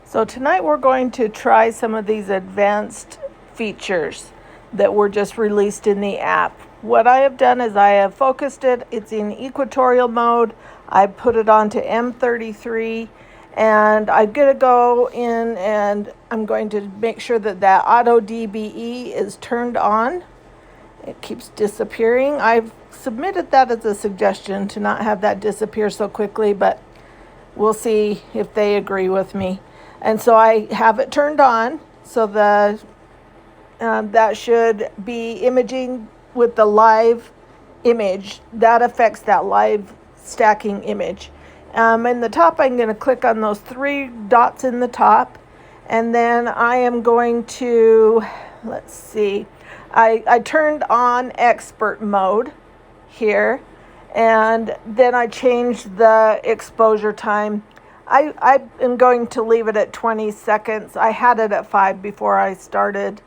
So tonight we're going to try some of these advanced features that were just released in the app. What I have done is I have focused it. It's in equatorial mode. I put it onto M33 and I'm going to go in and I'm going to make sure that auto DBE is turned on. It keeps disappearing. I've submitted that as a suggestion to not have that disappear so quickly, but we'll see if they agree with me. And so I have it turned on, so that should be imaging with the live image. That affects that live stacking image. In the top, I'm going to click on those three dots in the top, and then I am going to, let's see, I turned on expert mode here, and then I changed the exposure time. I am going to leave it at 20 seconds. I had it at 5 before I started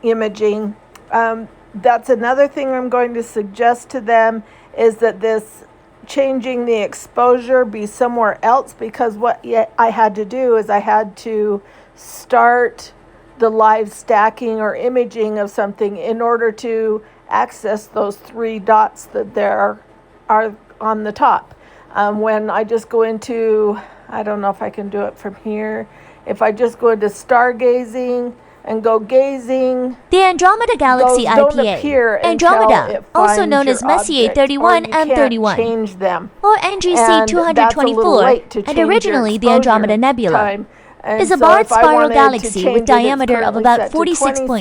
imaging. That's another thing I'm going to suggest to them, is that this changing the exposure be somewhere else, because what I had to do is I had to start the live stacking or imaging of something in order to access those three dots that there are on the top. When I just go into, I don't know if I can do it from here. If I just go into stargazing and go gazing, the Andromeda Galaxy IPA, Andromeda, also known as Messier 31 M31, change them, or NGC 224, and originally the Andromeda Nebula, is a barred spiral galaxy with diameter of about 46.56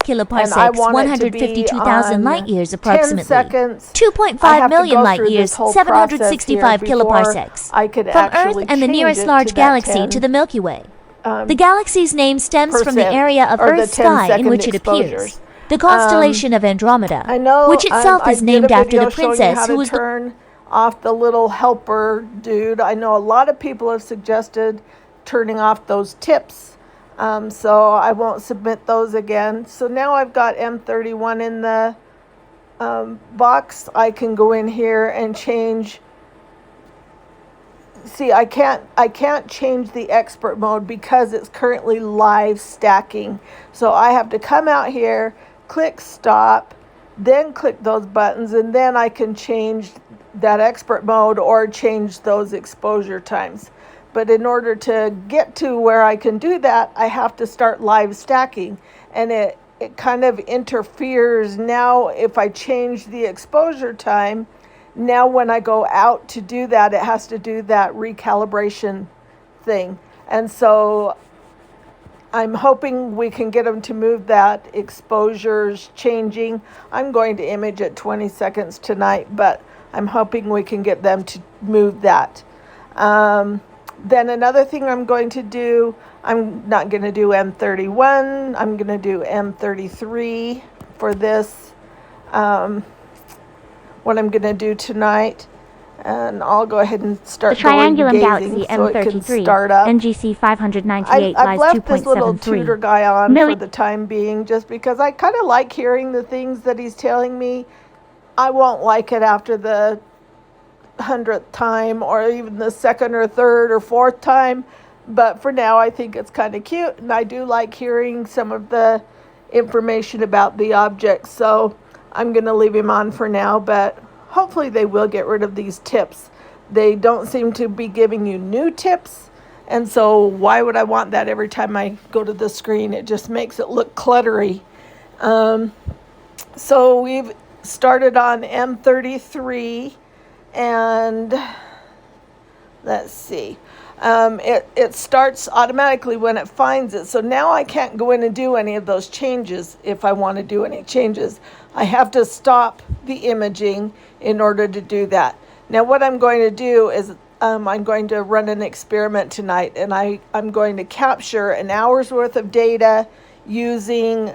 kiloparsecs, 152,000 light-years approximately, 2.5 million light-years, 765 kiloparsecs, from Earth and the nearest large galaxy to the Milky Way. The galaxy's name stems from the area of Earth's sky in which it appears, the constellation of Andromeda, which itself is named after the princess who was turn off the little helper dude. I know a lot of people have suggested turning off those tips, so I won't submit those again. So now I've got M31 in the box. I can go in here and change. See, I can't change the expert mode because it's currently live stacking. So I have to come out here, click stop, then click those buttons, and then I can change that expert mode or change those exposure times. But in order to get to where I can do that, I have to start live stacking. And it kind of interferes now if I change the exposure time. Now when I go out to do that, it has to do that recalibration thing. And so I'm hoping we can get them to move that exposures changing. I'm going to image at 20 seconds tonight, but I'm hoping we can get them to move that. Then another thing I'm going to do, I'm not going to do M31, I'm going to do M33 for this, what I'm going to do tonight. And I'll go ahead and start the Triangulum Galaxy so M33, start up. NGC 598 I've lies left this little tutor guy on for the time being, just because I kind of like hearing the things that he's telling me. I won't like it after the 100th time, or even the second or third or fourth time, but for now I think it's kind of cute, and I do like hearing some of the information about the objects, so I'm going to leave him on for now. But hopefully they will get rid of these tips. They don't seem to be giving you new tips, and so why would I want that every time I go to the screen? It just makes it look cluttery. So we've started on M33, and let's see, it starts automatically when it finds it. So now I can't go in and do any of those changes. If I want to do any changes, I have to stop the imaging in order to do that. Now what I'm going to do is I'm going to run an experiment tonight, and I'm going to capture an hour's worth of data using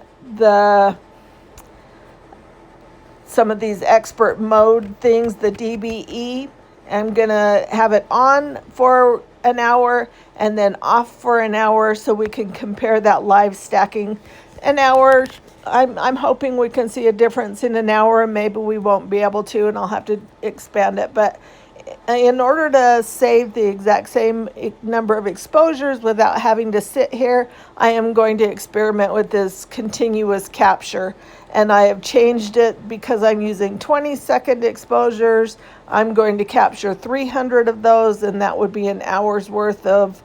some of these expert mode things, the DBE. I'm going to have it on for an hour and then off for an hour so we can compare that live stacking. An hour, I'm hoping we can see a difference in an hour. Maybe we won't be able to, and I'll have to expand it. But in order to save the exact same number of exposures without having to sit here, I am going to experiment with this continuous capture. And I have changed it because I'm using 20-second exposures. I'm going to capture 300 of those, and that would be an hour's worth of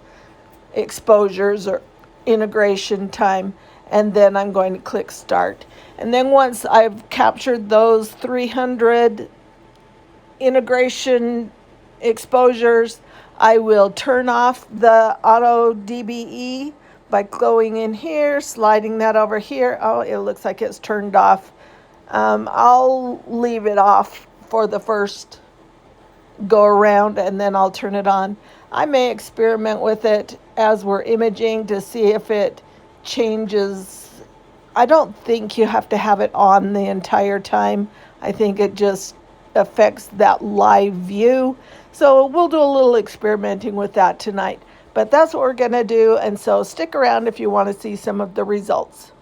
exposures or integration time. And then I'm going to click start. And then once I've captured those 300 integration exposures, I will turn off the auto DBE by going in here, sliding that over here. Oh, it looks like it's turned off. I'll leave it off for the first go around, and then I'll turn it on. I may experiment with it as we're imaging to see if it changes. I don't think you have to have it on the entire time. I think it just affects that live view. So we'll do a little experimenting with that tonight. But that's what we're going to do, and so stick around if you want to see some of the results.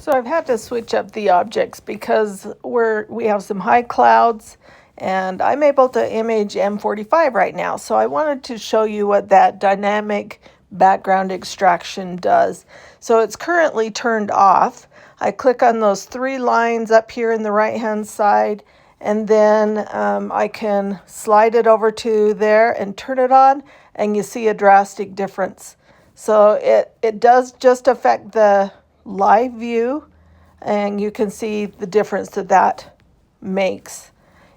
So I've had to switch up the objects because we have some high clouds, and I'm able to image M45 right now. So I wanted to show you what that dynamic background extraction does. So it's currently turned off. I click on those 3 lines up here in the right hand side, and then I can slide it over to there and turn it on, and you see a drastic difference. So it does just affect the live view, and you can see the difference that makes.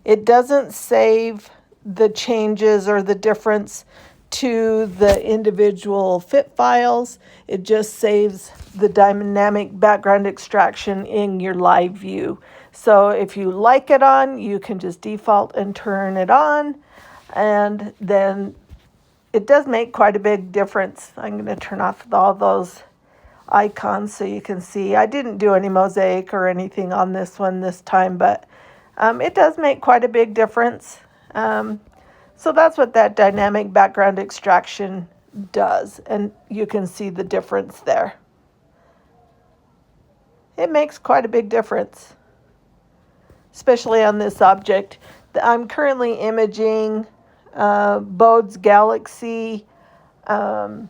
It doesn't save the changes or the difference to the individual fit files. It just saves the dynamic background extraction in your live view. So if you like it on, you can just default and turn it on, and then it does make quite a big difference. I'm going to turn off all those icons so you can see. I didn't do any mosaic or anything on this one this time, but it does make quite a big difference. So that's what that dynamic background extraction does, and you can see the difference there. It makes quite a big difference, especially on this object. I'm currently imaging Bode's Galaxy, and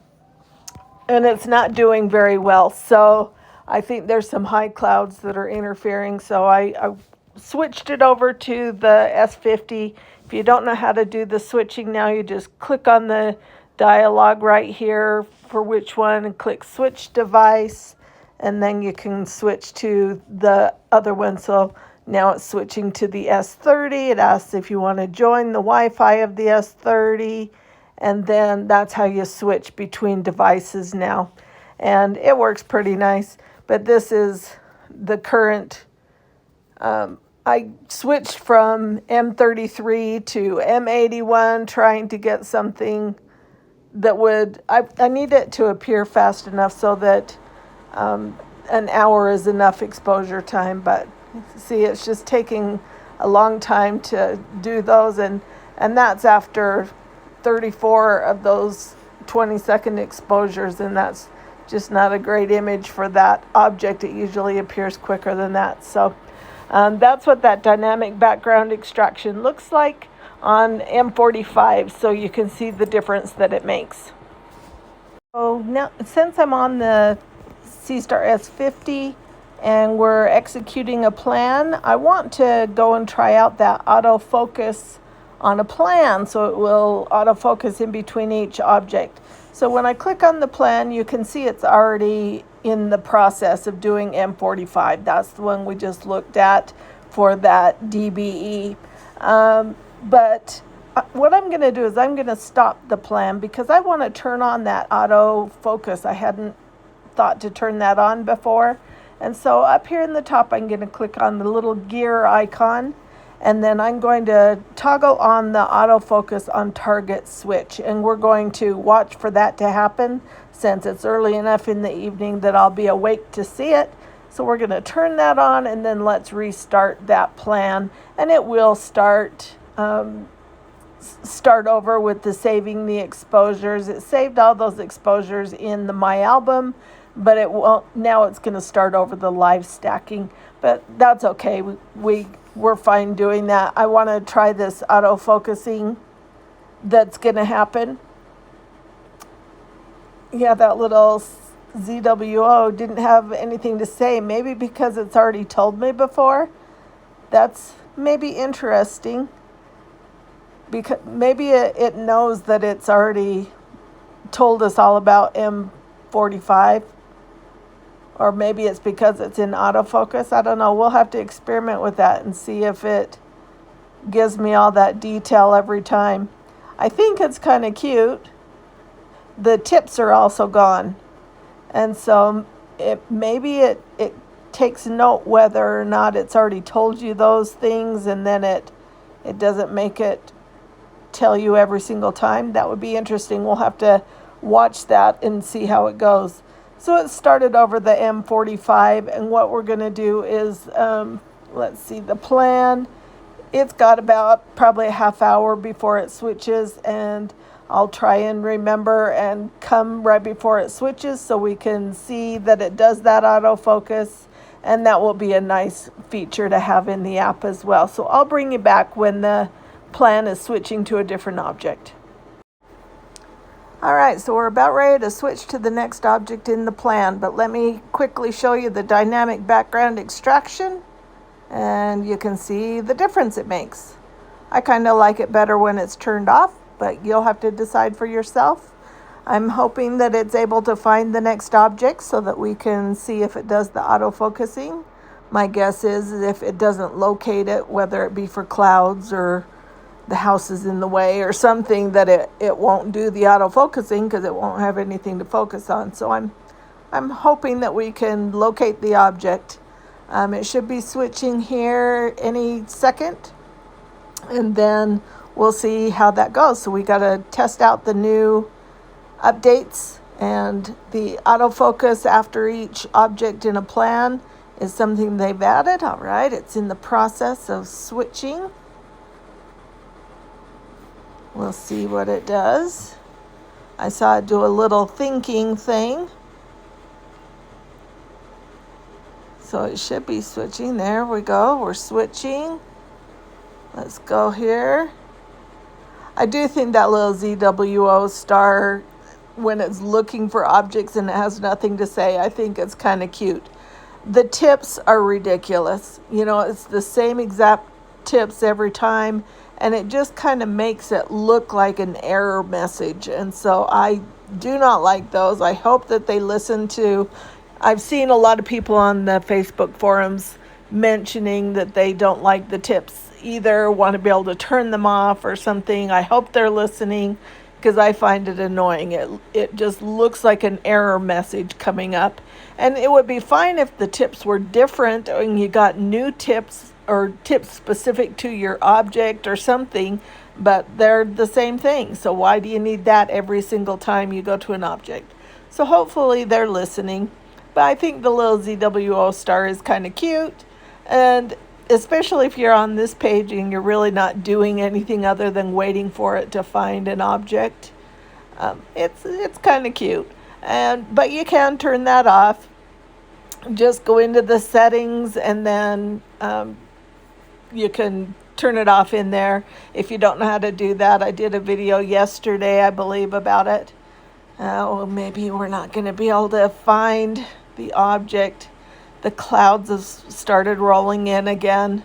it's not doing very well. So I think there's some high clouds that are interfering. So I switched it over to the S50. If you don't know how to do the switching now, you just click on the dialog right here for which one and click switch device, and then you can switch to the other one. So now it's switching to the S30. It asks if you want to join the Wi-Fi of the S30, and then that's how you switch between devices now. And it works pretty nice, but this is the current. I switched from M33 to M81 trying to get something that would, I need it to appear fast enough so that an hour is enough exposure time, but see, it's just taking a long time to do those, and that's after 34 of those 20-second exposures, and that's just not a great image for that object. It usually appears quicker than that. So that's what that dynamic background extraction looks like on M45, so you can see the difference that it makes. So now, since I'm on the Seestar S50 and we're executing a plan, I want to go and try out that autofocus on a plan, so it will autofocus in between each object. So when I click on the plan, you can see it's already in the process of doing M45. That's the one we just looked at for that DBE. But what I'm going to do is I'm going to stop the plan because I want to turn on that autofocus. I hadn't thought to turn that on before. And so up here in the top, I'm going to click on the little gear icon, and then I'm going to toggle on the autofocus on target switch, and we're going to watch for that to happen since it's early enough in the evening that I'll be awake to see it. So we're going to turn that on, and then let's restart that plan, and it will start over with the saving the exposures. It saved all those exposures in the My Album, but it won't. Now it's going to start over the live stacking, but that's okay. We we're fine doing that. I want to try this auto-focusing that's going to happen. Yeah, that little ZWO didn't have anything to say. Maybe because it's already told me before. That's maybe interesting. Because maybe it knows that it's already told us all about M45. Or maybe it's because it's in autofocus. I don't know. We'll have to experiment with that and see if it gives me all that detail every time. I think it's kind of cute. The tips are also gone. And so maybe it takes note whether or not it's already told you those things, and then it doesn't make it tell you every single time. That would be interesting. We'll have to watch that and see how it goes. So it started over the M45, and what we're going to do is, let's see, the plan. It's got about probably a half hour before it switches, and I'll try and remember and come right before it switches so we can see that it does that autofocus, and that will be a nice feature to have in the app as well. So I'll bring you back when the plan is switching to a different object. All right, so we're about ready to switch to the next object in the plan, but let me quickly show you the dynamic background extraction, and you can see the difference it makes. I kind of like it better when it's turned off, but you'll have to decide for yourself. I'm hoping that it's able to find the next object so that we can see if it does the autofocusing. My guess is if it doesn't locate it, whether it be for clouds or the house is in the way or something, that it won't do the autofocusing because it won't have anything to focus on. So I'm hoping that we can locate the object. It should be switching here any second, and then we'll see how that goes. So we got to test out the new updates, and the autofocus after each object in a plan is something they've added. All right, it's in the process of switching. We'll see what it does. I saw it do a little thinking thing. So it should be switching. There we go. We're switching. Let's go here. I do think that little ZWO star, when it's looking for objects and it has nothing to say, I think it's kind of cute. The tips are ridiculous. You know, it's the same exact tips every time, and it just kind of makes it look like an error message. And so I do not like those. I hope that they listen to, I've seen a lot of people on the Facebook forums mentioning that they don't like the tips either, want to be able to turn them off or something. I hope they're listening, because I find it annoying. It just looks like an error message coming up. And it would be fine if the tips were different and you got new tips or tips specific to your object or something, but they're the same thing. So why do you need that every single time you go to an object? So hopefully they're listening. But I think the little ZWO star is kind of cute. And especially if you're on this page and you're really not doing anything other than waiting for it to find an object, it's kind of cute. But you can turn that off. Just go into the settings, and then you can turn it off in there. If you don't know how to do that, I did a video yesterday, I believe, about it. Well, maybe we're not going to be able to find the object. The clouds have started rolling in again,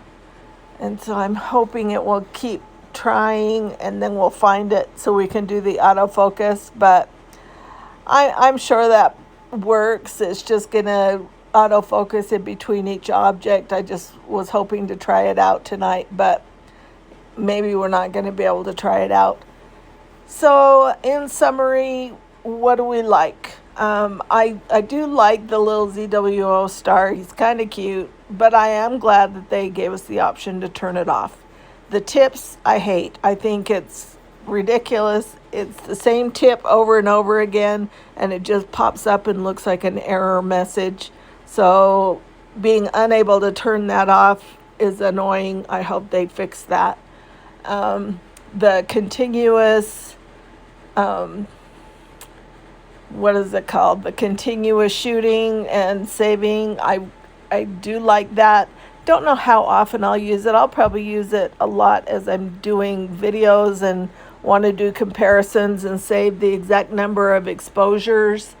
and so I'm hoping it will keep trying, and then we'll find it so we can do the autofocus. But I'm sure that works. It's just gonna autofocus in between each object. I just was hoping to try it out tonight, but maybe we're not going to be able to try it out. So in summary, what do we like? I do like the little ZWO star. He's kind of cute, but I am glad that they gave us the option to turn it off. The tips I hate. I think it's ridiculous. It's the same tip over and over again, and it just pops up and looks like an error message. So being unable to turn that off is annoying. I hope they fix that. The continuous, what is it called? The continuous shooting and saving. I do like that. don't know how often I'll use it. I'll probably use it a lot as I'm doing videos and want to do comparisons and save the exact number of exposures.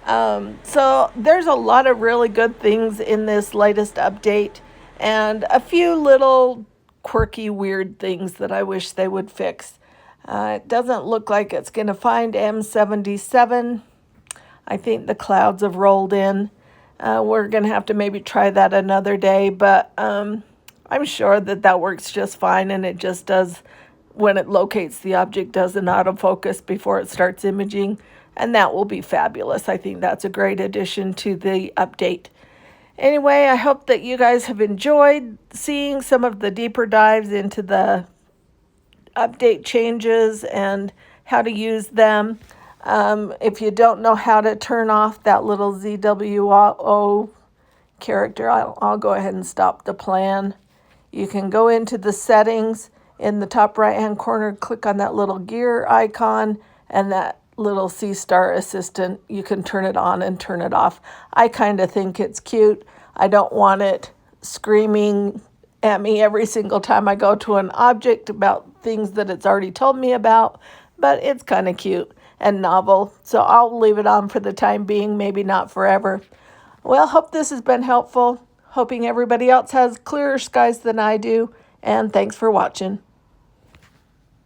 So there's a lot of really good things in this latest update, and a few little quirky, weird things that I wish they would fix. It doesn't look like it's going to find M77. I think the clouds have rolled in. We're going to have to maybe try that another day, but I'm sure that works just fine, and it just does, when it locates the object, does an autofocus before it starts imaging, and that will be fabulous. I think that's a great addition to the update. Anyway, I hope that you guys have enjoyed seeing some of the deeper dives into the update changes and how to use them. If you don't know how to turn off that little ZWO character, I'll go ahead and stop the plan. You can go into the settings in the top right hand corner, click on that little gear icon, and that little Seestar assistant, you can turn it on and turn it off. I kind of think it's cute. I don't want it screaming at me every single time I go to an object about things that it's already told me about, but it's kind of cute and novel, so I'll leave it on for the time being, maybe not forever. Well, hope this has been helpful. Hoping everybody else has clearer skies than I do, and thanks for watching.